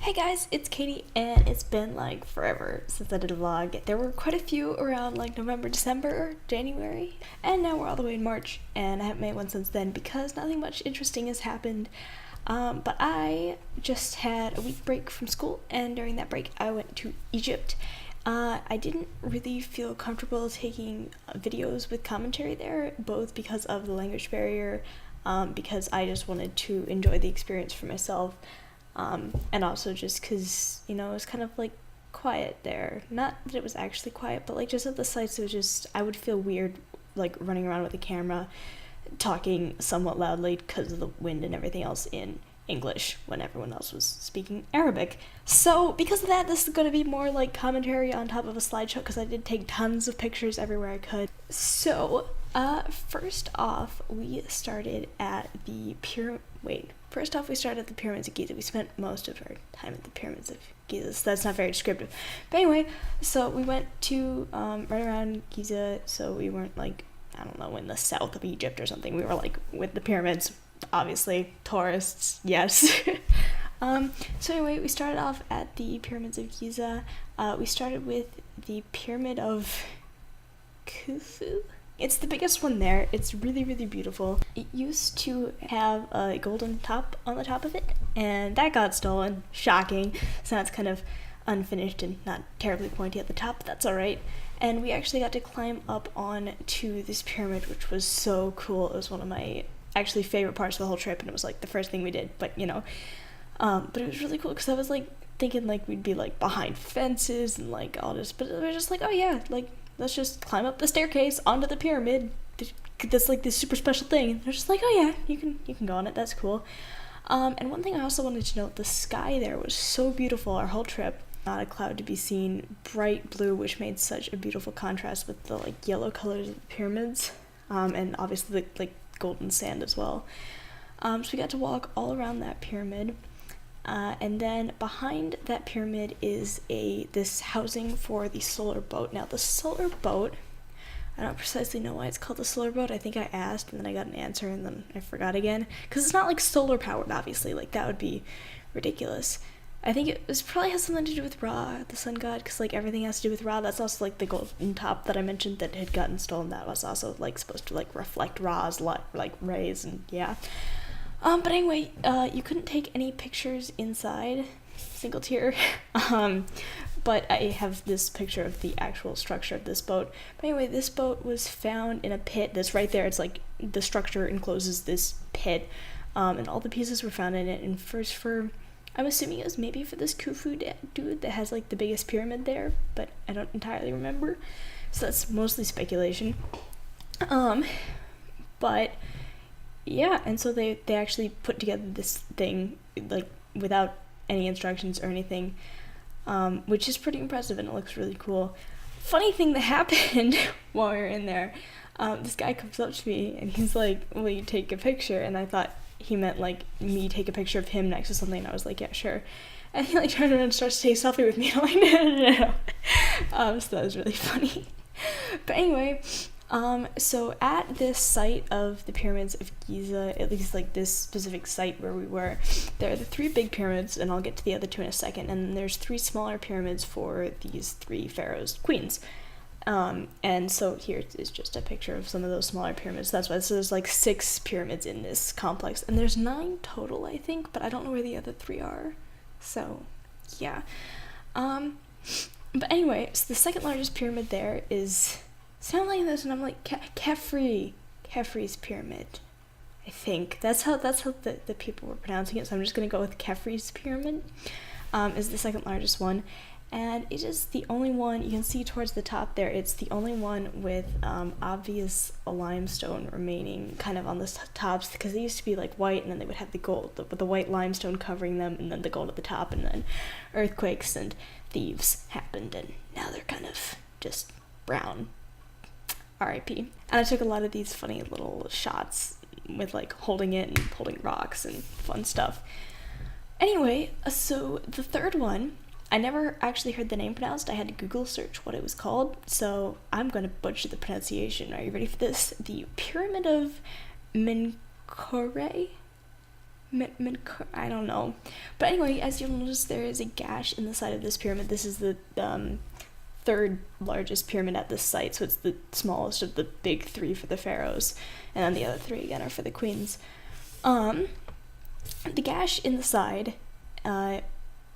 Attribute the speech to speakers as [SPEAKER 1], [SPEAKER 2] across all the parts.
[SPEAKER 1] Hey guys, it's Katie, and it's been like forever since I did a vlog. There were quite a few around like November, December, January, and now we're all the way in March, and I haven't made one since then because nothing much interesting has happened. But I just had a week break from school, and during that break I went to Egypt. I didn't really feel comfortable taking videos with commentary there, both because of the language barrier, because I just wanted to enjoy the experience for myself. And also just because, it was kind of like quiet there. Not that it was actually quiet, but like just at the sites, it was just, I would feel weird like running around with a camera talking somewhat loudly because of the wind and everything else in English when everyone else was speaking Arabic. So because of that, this is going to be more like commentary on top of a slideshow because I did take tons of pictures everywhere I could. So, first off, we started at the pyramids of Giza. We spent most of our time at the pyramids of Giza, so that's not very descriptive. But anyway, so we went to right around Giza, so we weren't like, I don't know, in the south of Egypt or something. We were like with the pyramids, obviously, tourists, yes. So anyway, we started off at the pyramids of Giza. We started with the pyramid of Khufu. It's the biggest one there. It's really, really beautiful. It used to have a golden top on the top of it, and that got stolen. Shocking. So now it's kind of unfinished and not terribly pointy at the top, but that's alright. And we actually got to climb up on to this pyramid, which was so cool. It was one of my actually favorite parts of the whole trip, and it was like the first thing we did, but but it was really cool because I was like thinking like we'd be like behind fences and like all this, but we were just like, oh yeah, like let's just climb up the staircase onto the pyramid. That's like this super special thing. And they're just like, oh yeah, you can go on it. That's cool. And one thing I also wanted to note, the sky there was so beautiful our whole trip. Not a cloud to be seen, bright blue, which made such a beautiful contrast with the like yellow colors of the pyramids, and obviously the like golden sand as well. So we got to walk all around that pyramid. And then behind that pyramid is this housing for the solar boat. Now the solar boat, I don't precisely know why it's called the solar boat. I think I asked and then I got an answer and then I forgot again. Because it's not like solar powered, obviously. Like that would be ridiculous. I think it probably has something to do with Ra, the sun god, because like everything has to do with Ra. That's also like the golden top that I mentioned that had gotten stolen. That was also like supposed to like reflect Ra's like rays, and yeah. But anyway, you couldn't take any pictures inside, single tier, but I have this picture of the actual structure of this boat. But anyway, this boat was found in a pit that's right there. It's like the structure encloses this pit, and all the pieces were found in it. And first I'm assuming it was maybe for this Khufu dude that has like the biggest pyramid there, but I don't entirely remember. So that's mostly speculation. But yeah, and so they actually put together this thing like without any instructions or anything, which is pretty impressive and it looks really cool. Funny thing that happened while we were in there, this guy comes up to me and he's like, will you take a picture? And I thought he meant like me take a picture of him next to something, and I was like, yeah, sure. And he like turned around and starts to take a selfie with me. I'm like, no. So that was really funny. But anyway, so at this site of the pyramids of Giza, at least like this specific site where we were, there are the three big pyramids, and I'll get to the other two in a second, and then there's three smaller pyramids for these three pharaohs' queens. And so here is just a picture of some of those smaller pyramids. That's why there's like 6 pyramids in this complex, and there's 9 total, I think, but I don't know where the other 3 are. So, yeah. But anyway, so the second largest pyramid there is sound like this, and I'm like Khafre's pyramid. I think that's how the people were pronouncing it. So I'm just gonna go with Khafre's pyramid. Is the second largest one, and it is the only one you can see towards the top there. It's the only one with obvious limestone remaining kind of on the tops, because they used to be like white, and then they would have the gold, the white limestone covering them, and then the gold at the top, and then earthquakes and thieves happened, and now they're kind of just brown. R.I.P. And I took a lot of these funny little shots with like holding it and holding rocks and fun stuff. Anyway, so the third one, I never actually heard the name pronounced. I had to Google search what it was called, so I'm going to butcher the pronunciation. Are you ready for this? The Pyramid of Menkaure? I don't know. But anyway, as you'll notice, there is a gash in the side of this pyramid. This is the third largest pyramid at this site, so it's the smallest of the big three for the pharaohs, and then the other three again are for the queens. The gash in the side,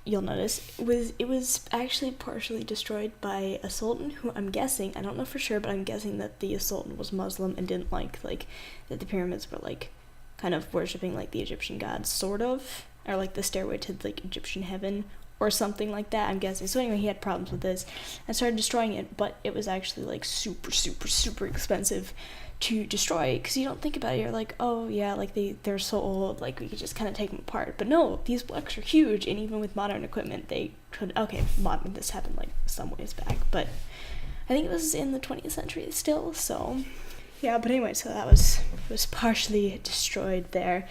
[SPEAKER 1] you'll notice, it was actually partially destroyed by a sultan who I'm guessing, I don't know for sure, but I'm guessing that the sultan was Muslim and didn't like that the pyramids were like kind of worshipping like the Egyptian gods, sort of, or like the stairway to like Egyptian heaven or something like that, I'm guessing. So anyway, he had problems with this and started destroying it, but it was actually like super expensive to destroy, because you don't think about it, you're like, oh yeah, like they're so old, like we could just kind of take them apart. But no, these blocks are huge, and even with modern equipment they could, this happened like some ways back, but I think it was in the 20th century still, so yeah. But anyway, so that was partially destroyed there.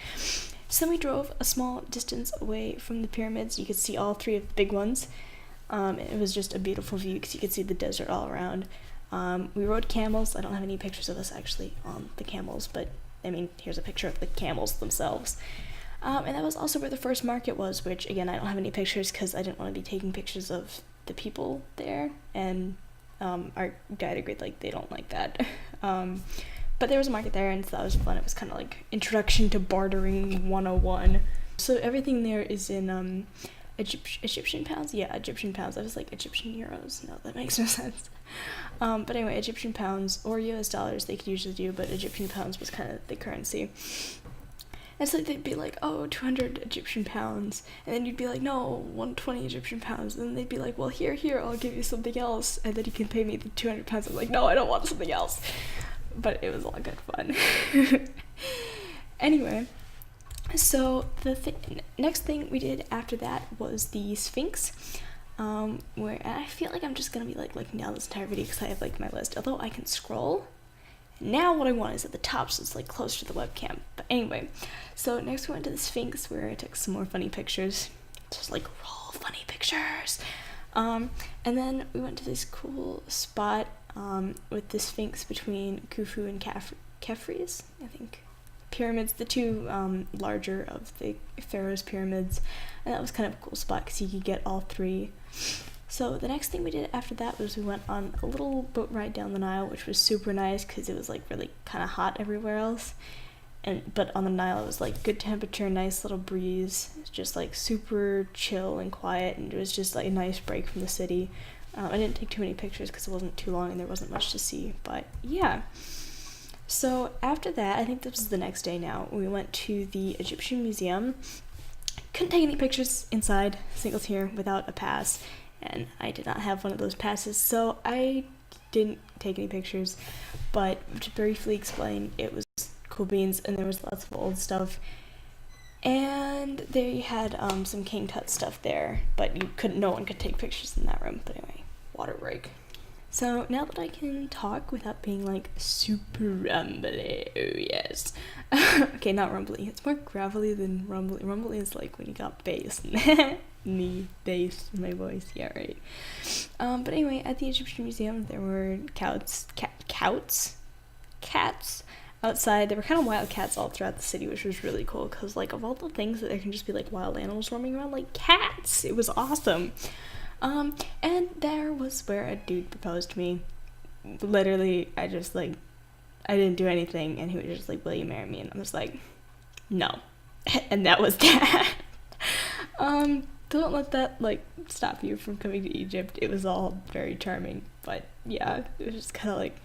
[SPEAKER 1] So then we drove a small distance away from the pyramids. You could see all three of the big ones. It was just a beautiful view because you could see the desert all around. We rode camels. I don't have any pictures of us actually on the camels, but I mean, here's a picture of the camels themselves. And that was also where the first market was, which again, I don't have any pictures because I didn't want to be taking pictures of the people there, and our guide agreed like they don't like that. But there was a market there, and so that was fun. It was kind of like introduction to bartering 101. So everything there is in Egyptian pounds? Yeah, Egyptian pounds. I was like, Egyptian euros? No, that makes no sense. But anyway, Egyptian pounds or US dollars they could usually do, but Egyptian pounds was kind of the currency. And so they'd be like, oh, 200 Egyptian pounds. And then you'd be like, no, 120 Egyptian pounds. And then they'd be like, well, here, I'll give you something else. And then you can pay me the 200 pounds. I'm like, no, I don't want something else. But it was all good fun. Anyway, so the next thing we did after that was the Sphinx. Where I feel like I'm just gonna be like looking down this entire video because I have like my list, although I can scroll. Now what I want is at the top, so it's like close to the webcam. But anyway, so next we went to the Sphinx where I took some more funny pictures, just like raw funny pictures. And then we went to this cool spot with the Sphinx between Khufu and Khafre's, I think, pyramids, the two larger of the pharaoh's pyramids, and that was kind of a cool spot because you could get all three. So the next thing we did after that was we went on a little boat ride down the Nile, which was super nice because it was like really kind of hot everywhere else, but on the Nile it was like good temperature, nice little breeze. It was just like super chill and quiet, and it was just like a nice break from the city. I didn't take too many pictures because it wasn't too long and there wasn't much to see, but yeah. So after that, I think this was the next day now, we went to the Egyptian Museum. Couldn't take any pictures inside, singles here, without a pass, and I did not have one of those passes, so I didn't take any pictures. But to briefly explain, it was cool beans, and there was lots of old stuff, and they had some King Tut stuff there, but no one could take pictures in that room. But anyway, water break. So now that I can talk without being like super rumbly, oh yes. Okay, not rumbly, it's more gravelly than rumbly. Rumbly is like when you got bass, me, bass in my voice, yeah, right. But anyway, at the Egyptian Museum there were cats outside. There were kind of wild cats all throughout the city, which was really cool because like of all the things that there can just be like wild animals roaming around, like cats, it was awesome. And there was where a dude proposed to me. Literally, I didn't do anything, and he was just like, will you marry me? And I was like, no. And that was that. Don't let that, like, stop you from coming to Egypt. It was all very charming, but yeah, it was just kind of like,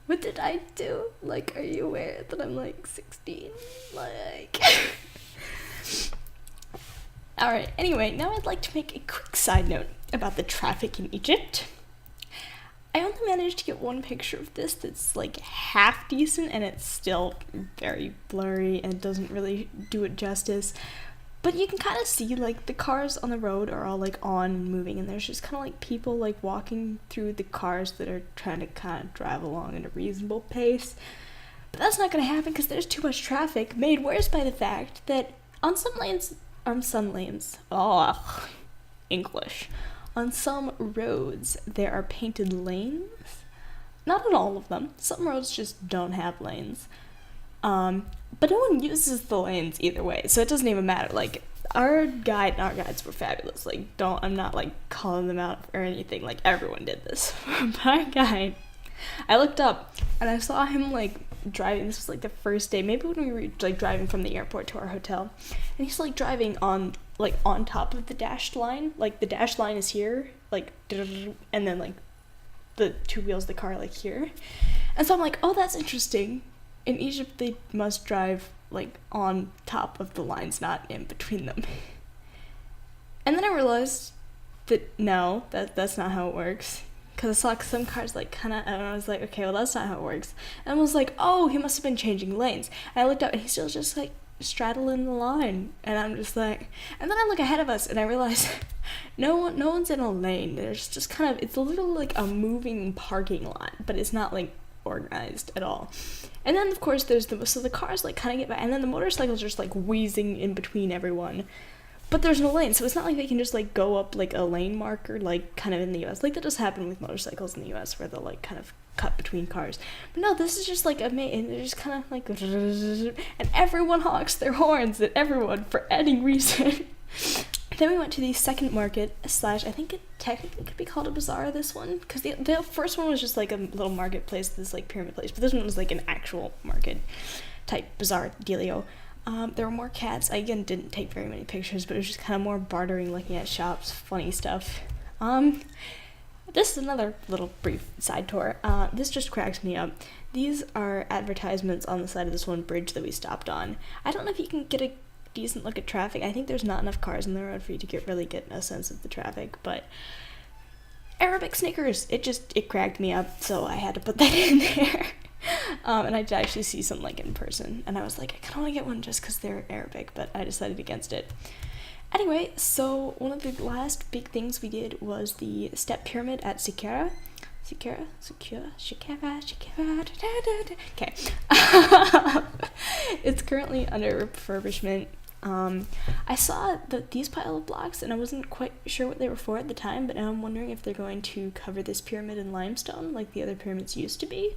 [SPEAKER 1] what did I do? Like, are you aware that I'm, like, 16? Like... Alright, anyway, now I'd like to make a quick side note about the traffic in Egypt. I only managed to get one picture of this that's like half decent, and it's still very blurry and doesn't really do it justice. But you can kind of see like the cars on the road are all like on and moving, and there's just kind of like people like walking through the cars that are trying to kind of drive along at a reasonable pace. But that's not going to happen because there's too much traffic, made worse by the fact that on some lanes, English. On some roads, there are painted lanes. Not on all of them. Some roads just don't have lanes. but no one uses the lanes either way, so it doesn't even matter. Like, our guides were fabulous. Like, I'm not like calling them out or anything. Like, everyone did this. But our guide, I looked up and I saw him like driving. This was like the first day, maybe when we were like driving from the airport to our hotel, and he's like driving on top of the dashed line. Like, the dashed line is here, like, and then like the two wheels of the car like here. And so I'm like, oh, that's interesting. In Egypt, they must drive like on top of the lines, not in between them. And then I realized that no, that's not how it works. Because I saw some cars like kind of, and I was like, okay, well, that's not how it works. And I was like, oh, he must have been changing lanes. And I looked up and he's still just like straddling the line. And I'm just like, and then I look ahead of us and I realize no one's in a lane. There's just kind of, it's a little like a moving parking lot, but it's not like organized at all. And then of course there's so the cars like kind of get by, and then the motorcycles are just like wheezing in between everyone, but there's no lane, so it's not like they can just like go up like a lane marker like kind of in the US. Like, that does happen with motorcycles in the US where they'll like kind of cut between cars. But no, this is just like and they're just kind of like, and everyone honks their horns at everyone for any reason. Then we went to the second market / I think it technically could be called a bazaar, this one, because the first one was just like a little marketplace, this like pyramid place, but this one was like an actual market type bazaar dealio. There were more cats. I again didn't take very many pictures, but it was just kind of more bartering, looking at shops, funny stuff. This is another little brief side tour. This just cracks me up. These are advertisements on the side of this one bridge that we stopped on. I don't know if you can get a decent look at traffic. I think there's not enough cars on the road for you to really get a sense of the traffic, but Arabic Snickers, it cracked me up, so I had to put that in there. And I did actually see some like in person, and I was like, I can only get one just because they're Arabic, but I decided against it. Anyway, so one of the last big things we did was the step pyramid at Saqqara. Okay. It's currently under refurbishment. I saw these pile of blocks and I wasn't quite sure what they were for at the time, but now I'm wondering if they're going to cover this pyramid in limestone like the other pyramids used to be.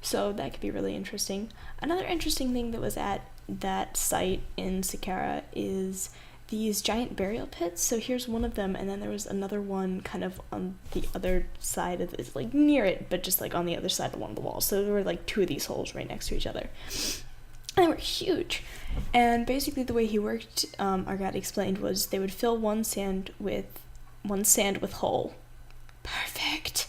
[SPEAKER 1] So that could be really interesting. Another interesting thing that was at that site in Saqqara is these giant burial pits. So here's one of them, and then there was another one kind of on the other side of it, like near it, but just like on the other side of one of the walls. So there were like two of these holes right next to each other. And they were huge. And basically the way he worked, our guide explained, was they would fill one sand with hole. Perfect.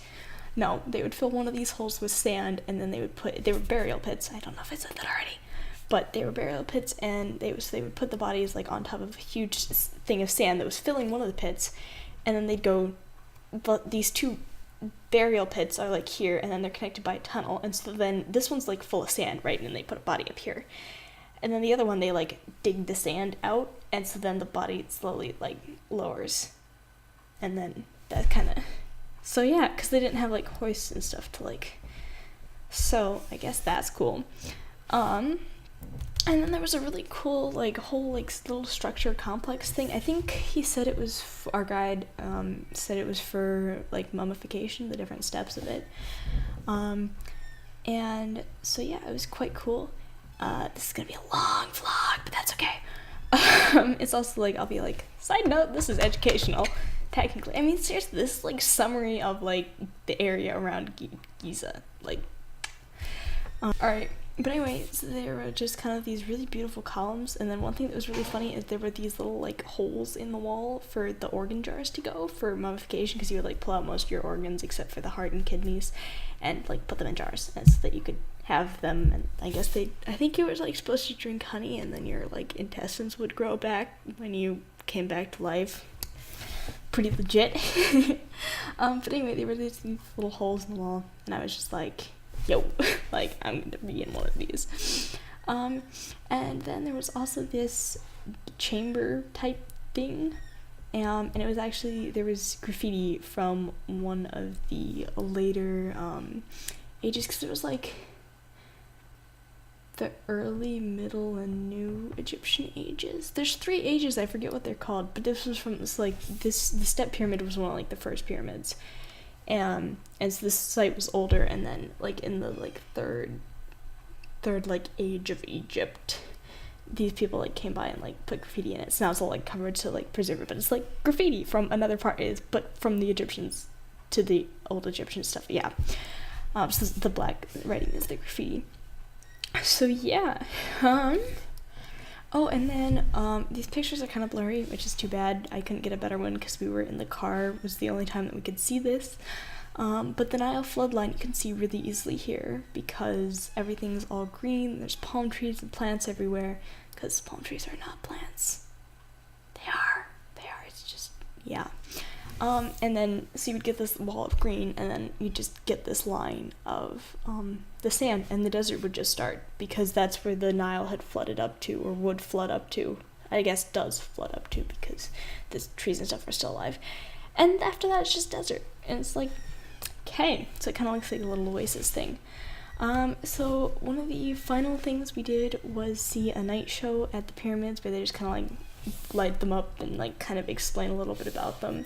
[SPEAKER 1] No, they would fill one of these holes with sand, and then they were burial pits. I don't know if I said that already. But they were burial pits, and they would put the bodies like on top of a huge thing of sand that was filling one of the pits, and then they'd go. But these two burial pits are like here, and then they're connected by a tunnel, and so then this one's like full of sand, right? And they put a body up here, and then the other one they like dig the sand out, and so then the body slowly like lowers, and then that kind of. So yeah, because they didn't have like hoists and stuff to like. So I guess that's cool. And then there was a really cool, like, whole, like, little structure complex thing. I think he said it was, our guide said it was for, like, mummification, the different steps of it. And so, yeah, it was quite cool. This is gonna be a long vlog, but that's okay. It's also, like, I'll be like, side note, this is educational, technically. I mean, seriously, this is, like, summary of, like, the area around Giza. Like, alright. But anyway, so there were just kind of these really beautiful columns, and then one thing that was really funny is there were these little, like, holes in the wall for the organ jars to go for mummification, because you would, like, pull out most of your organs except for the heart and kidneys, and, like, put them in jars, and so that you could have them, and I think you were, like, supposed to drink honey, and then your, like, intestines would grow back when you came back to life. Pretty legit. But anyway, there were these little holes in the wall, and I was just like, yo, like, I'm gonna be in one of these. And then there was also this chamber type thing, and it was actually, there was graffiti from one of the later ages, because it was like the early, middle, and new Egyptian ages. There's 3 ages, I forget what they're called, but this was from this, like, the step pyramid was one of, like, the first pyramids. And so this site was older, and then, like, in the, like, 3rd third like age of Egypt, these people like came by and like put graffiti in it. So now it's all like covered to like preserve it, but it's like graffiti from another part, but from the Egyptians to the old Egyptian stuff. Yeah. So the black writing is the graffiti. So yeah. Oh, and then these pictures are kind of blurry, which is too bad. I couldn't get a better one because we were in the car. It was the only time that we could see this. But the Nile floodline you can see really easily here because everything's all green. There's palm trees and plants everywhere because palm trees are not plants. They are. It's just, yeah. And then, so you would get this wall of green, and then you just get this line of the sand, and the desert would just start, because that's where the Nile had flooded up to, or would flood up to. I guess does flood up to, because the trees and stuff are still alive. And after that, it's just desert, and it's like, okay, so it kind of looks like a little oasis thing. So one of the final things we did was see a night show at the pyramids, where they just kind of like light them up and like kind of explain a little bit about them.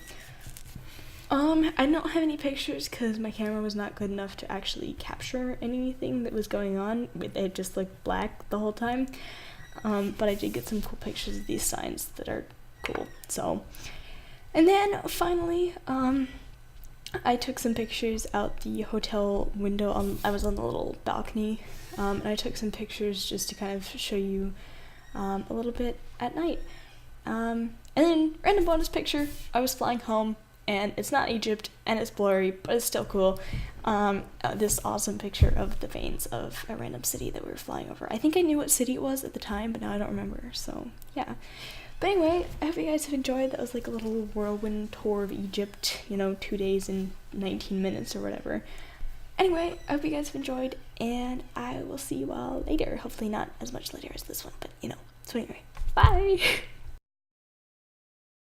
[SPEAKER 1] I don't have any pictures because my camera was not good enough to actually capture anything that was going on. It just looked black the whole time. But I did get some cool pictures of these signs that are cool. So, and then finally, I took some pictures out the hotel window. I was on the little balcony, and I took some pictures just to kind of show you a little bit at night. And then random bonus picture. I was flying home. And it's not Egypt, and it's blurry, but it's still cool. This awesome picture of the veins of a random city that we were flying over. I think I knew what city it was at the time, but now I don't remember, so yeah. But anyway, I hope you guys have enjoyed. That was like a little whirlwind tour of Egypt, 2 days and 19 minutes or whatever. Anyway, I hope you guys have enjoyed, and I will see you all later. Hopefully not as much later as this one, but So anyway, bye!